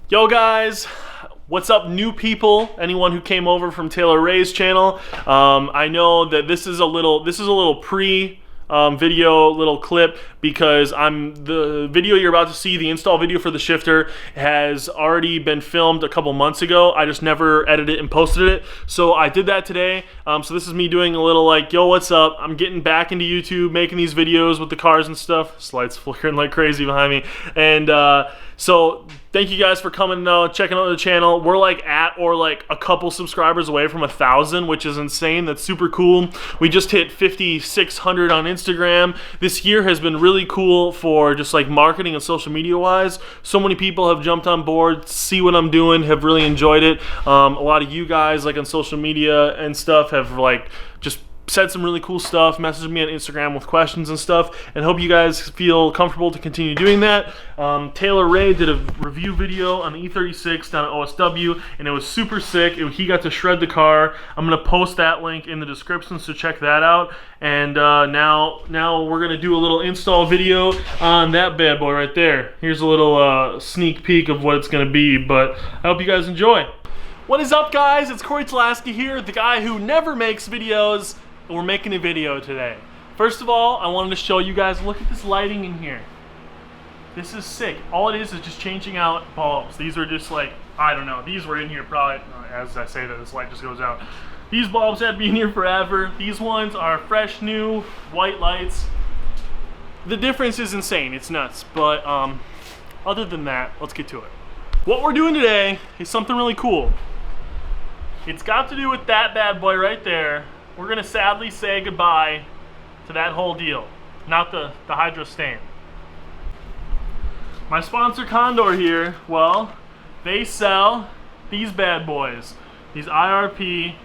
Yo guys, what's up new people, anyone who came over from Taylor Ray's channel. I know that this is a little pre video, little clip, because the video you're about to see, the install video for the shifter, has already been filmed a couple months ago. I just never edited and posted it, so I did that today. So this is me doing a little like, yo, what's up? I'm getting back into YouTube, making these videos with the cars and stuff. This light's flickering like crazy behind me, and so thank you guys for coming, checking out the channel. We're like at or like a couple subscribers away from 1,000, which is insane. That's super cool. We just hit 5,600 on Instagram. This year has been really cool for just like marketing and social media wise. So many people have jumped on board, see what I'm doing, have really enjoyed it. A lot of you guys like on social media and stuff have like just said some really cool stuff, messaged me on Instagram with questions and stuff, and hope you guys feel comfortable to continue doing that. Taylor Ray did a review video on the E36 down at OSW, and it was super sick. He got to shred the car. I'm going to post that link in the description, so check that out. And now we're going to do a little install video on that bad boy right there. Here's a little sneak peek of what it's going to be, but I hope you guys enjoy. What is up, guys? It's Cory Talaska here, the guy who never makes videos. We're making a video today. First of all, I wanted to show you guys, look at this lighting in here. This is sick. All it is just changing out bulbs. These are just like, I don't know, these were in here probably, as I say that, this light just goes out. These bulbs had to be in here forever. These ones are fresh, new, white lights. The difference is insane, it's nuts. But other than that, let's get to it. What we're doing today is something really cool. It's got to do with that bad boy right there. We're gonna sadly say goodbye to that whole deal, not the hydro stain. My sponsor Condor here, well, they sell these bad boys, these IRP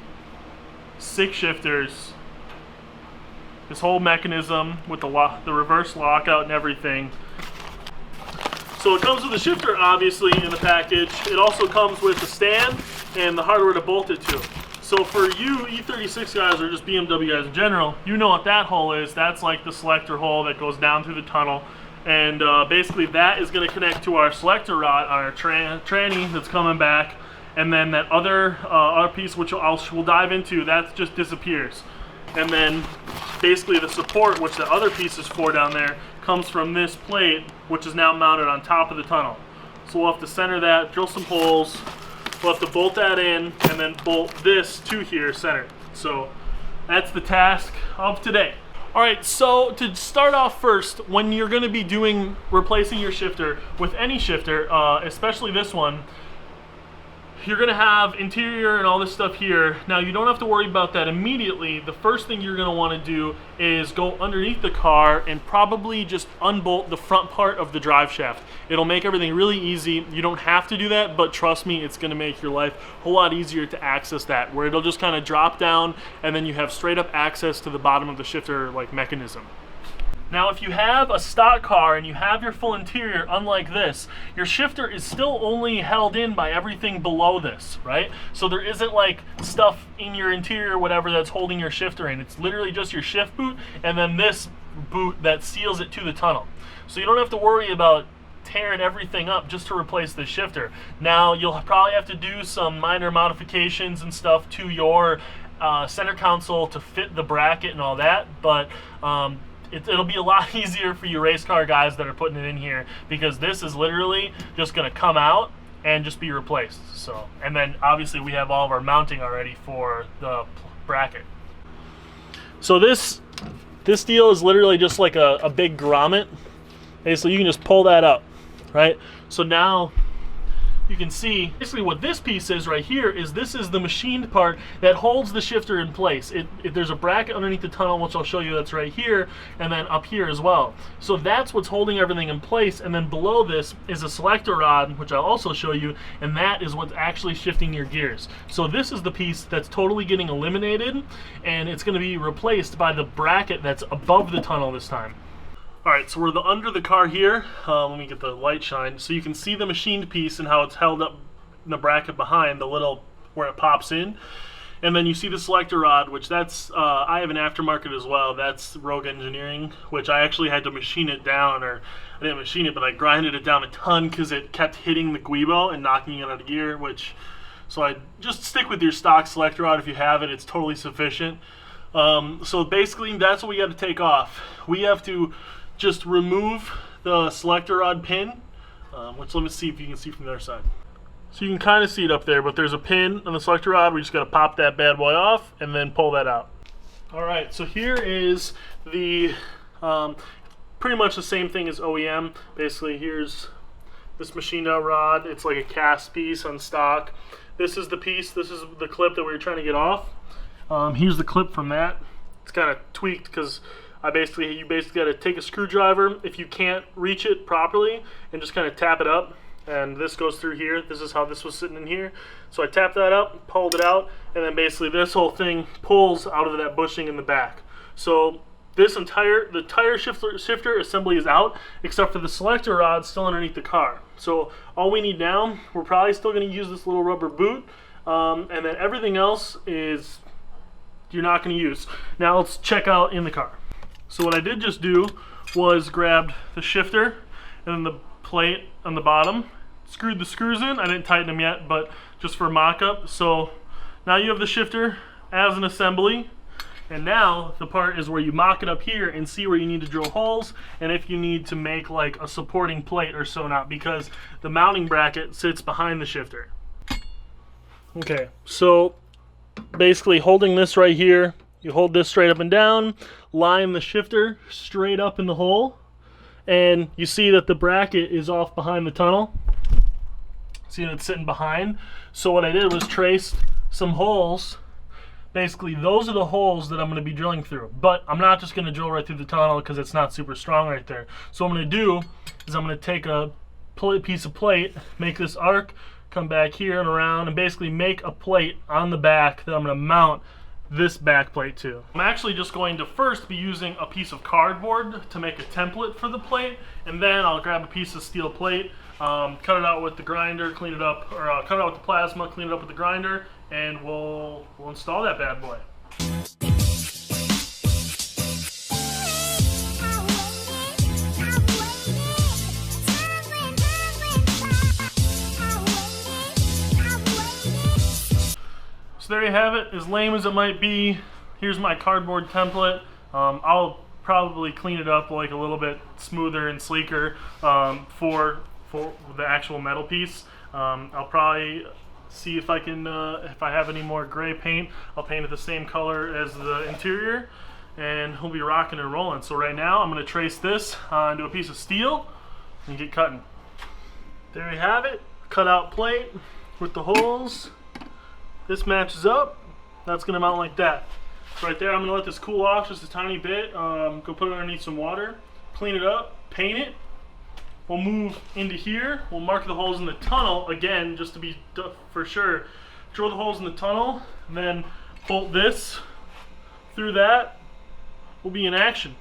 6 shifters, this whole mechanism with the reverse lockout and everything. So it comes with a shifter, obviously, in the package. It also comes with the stand and the hardware to bolt it to. So for you E36 guys, or just BMW guys in general, you know what that hole is. That's like the selector hole that goes down through the tunnel. And basically that is going to connect to our selector rod, our tranny that's coming back. And then that other piece, which we'll dive into, that just disappears. And then basically the support, which the other piece is for down there, comes from this plate, which is now mounted on top of the tunnel. So we'll have to center that, drill some holes. We'll have to bolt that in and then bolt this to here centered. So that's the task of today. All right, so to start off first, when you're going to be replacing your shifter with any shifter, especially this one, you're going to have interior and all this stuff here. Now you don't have to worry about that immediately. The first thing you're going to want to do is go underneath the car and probably just unbolt the front part of the drive shaft. It'll make everything really easy. You don't have to do that, but trust me, it's going to make your life a whole lot easier to access that, where it'll just kind of drop down and then you have straight up access to the bottom of the shifter like mechanism. Now if you have a stock car and you have your full interior, unlike this, your shifter is still only held in by everything below this, right? So there isn't like stuff in your interior or whatever that's holding your shifter in. It's literally just your shift boot and then this boot that seals it to the tunnel. So you don't have to worry about tearing everything up just to replace the shifter. Now you'll probably have to do some minor modifications and stuff to your center console to fit the bracket and all that, but it'll be a lot easier for you race car guys that are putting it in here, because this is literally just going to come out and just be replaced. So, and then obviously we have all of our mounting already for the bracket. So this deal is literally just like a big grommet. Basically you can just pull that up, right? So now you can see basically what this piece is right here is this is the machined part that holds the shifter in place. There's a bracket underneath the tunnel, which I'll show you, that's right here, and then up here as well. So that's what's holding everything in place, and then below this is a selector rod, which I'll also show you, and that is what's actually shifting your gears. So this is the piece that's totally getting eliminated, and it's going to be replaced by the bracket that's above the tunnel this time. Alright, so we're under the car here. Let me get the light shine. So you can see the machined piece and how it's held up in the bracket behind, the little where it pops in. And then you see the selector rod, which that's, I have an aftermarket as well. That's Rogue Engineering, which I actually had to machine it down, or I didn't machine it, but I grinded it down a ton because it kept hitting the guibo and knocking it out of gear, so I just stick with your stock selector rod if you have it. It's totally sufficient. So basically that's what we got to take off. We have to just remove the selector rod pin, which let me see if you can see from the other side. So you can kind of see it up there, but there's a pin on the selector rod. We just got to pop that bad boy off and then pull that out. All right, so here is the pretty much the same thing as OEM. Basically, here's this machined out rod. It's like a cast piece on stock. This is the piece. This is the clip that we were trying to get off. Here's the clip from that. It's kind of tweaked because you basically got to take a screwdriver if you can't reach it properly and just kind of tap it up. And this goes through here. This is how this was sitting in here. So I tapped that up, pulled it out, and then basically this whole thing pulls out of that bushing in the back. So the tire shifter assembly is out, except for the selector rod still underneath the car. So all we need now, we're probably still going to use this little rubber boot, and then everything else is you're not going to use. Now let's check out in the car. So what I did just do was grabbed the shifter and then the plate on the bottom, screwed the screws in. I didn't tighten them yet, but just for mock-up. So now you have the shifter as an assembly, and now the part is where you mock it up here and see where you need to drill holes and if you need to make like a supporting plate or so not, because the mounting bracket sits behind the shifter. Okay, so basically holding this right here, you hold this straight up and down, line the shifter straight up in the hole, and you see that the bracket is off behind the tunnel. See that it's sitting behind? So what I did was traced some holes. Basically, those are the holes that I'm going to be drilling through. But I'm not just going to drill right through the tunnel because it's not super strong right there. So what I'm going to do is I'm going to take a piece of plate, make this arc, come back here and around, and basically make a plate on the back that I'm going to mount this back plate to. I'm actually just going to first be using a piece of cardboard to make a template for the plate, and then I'll grab a piece of steel plate, cut it out with the grinder, clean it up, or cut it out with the plasma, clean it up with the grinder, and we'll install that bad boy. So there you have it. As lame as it might be, here's my cardboard template. I'll probably clean it up like a little bit smoother and sleeker for the actual metal piece. I'll probably see if I can, if I have any more gray paint, I'll paint it the same color as the interior, and we'll be rocking and rolling. So right now I'm going to trace this onto a piece of steel and get cutting. There you have it, cut out plate with the holes. This matches up. That's going to mount like that. Right there, I'm going to let this cool off just a tiny bit. Go put it underneath some water, clean it up, paint it. We'll move into here. We'll mark the holes in the tunnel again, just to be for sure. Drill the holes in the tunnel, and then bolt this through that. We'll be in action.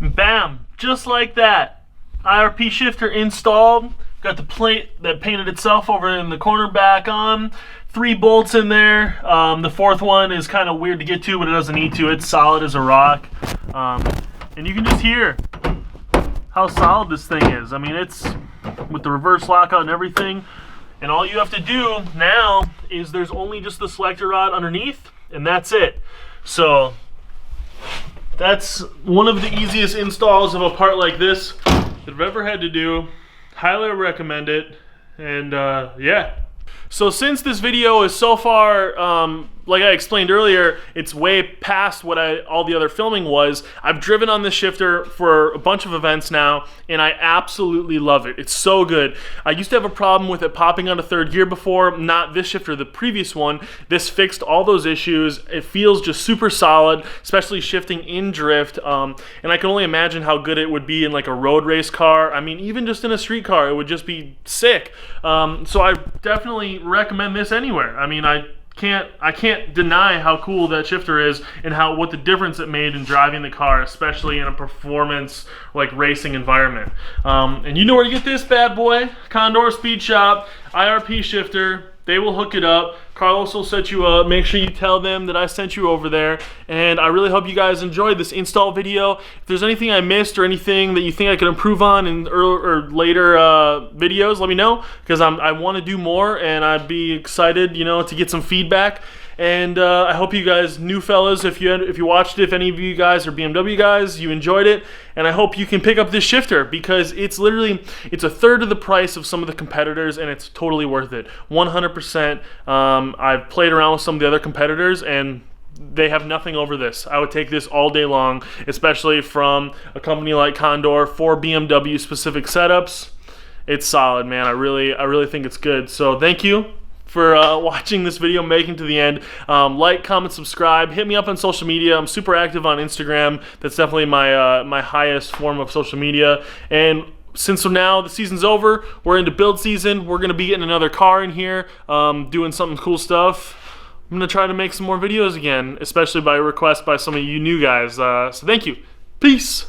Bam! Just like that. IRP shifter installed. Got the plate that painted itself over in the corner back on. 3 bolts in there. The 4th one is kind of weird to get to, but it doesn't need to. It's solid as a rock. And you can just hear how solid this thing is. I mean, it's with the reverse lockout and everything. And all you have to do now is there's only just the selector rod underneath, and that's it. So that's one of the easiest installs of a part like this that I've ever had to do. Highly recommend it. And yeah. So since this video is so far, like I explained earlier, it's way past what all the other filming was. I've driven on this shifter for a bunch of events now, and I absolutely love it. It's so good. I used to have a problem with it popping on a 3rd gear before, not this shifter, the previous one. This fixed all those issues. It feels just super solid, especially shifting in drift, and I can only imagine how good it would be in like a road race car. I mean, even just in a street car, it would just be sick. So I definitely recommend this anywhere. I mean, I can't deny how cool that shifter is and what the difference it made in driving the car, especially in a performance like racing environment. And you know where to get this bad boy: Condor Speed Shop IRP shifter. They will hook it up. Carlos will set you up. Make sure you tell them that I sent you over there. And I really hope you guys enjoyed this install video. If there's anything I missed or anything that you think I could improve on in later videos, let me know, because I want to do more, and I'd be excited, you know, to get some feedback. And I hope you guys, new fellas, if you watched it, if any of you guys are BMW guys, you enjoyed it. And I hope you can pick up this shifter, because it's literally, it's a third of the price of some of the competitors, and it's totally worth it. 100%. I've played around with some of the other competitors, and they have nothing over this. I would take this all day long, especially from a company like Condor for BMW specific setups. It's solid, man. I really think it's good. So thank you for watching this video, making it to the end. Like, comment, subscribe. Hit me up on social media. I'm super active on Instagram. That's definitely my my highest form of social media. And since now the season's over, we're into build season. We're gonna be getting another car in here, doing something cool stuff. I'm gonna try to make some more videos again, especially by request by some of you new guys. So thank you. Peace.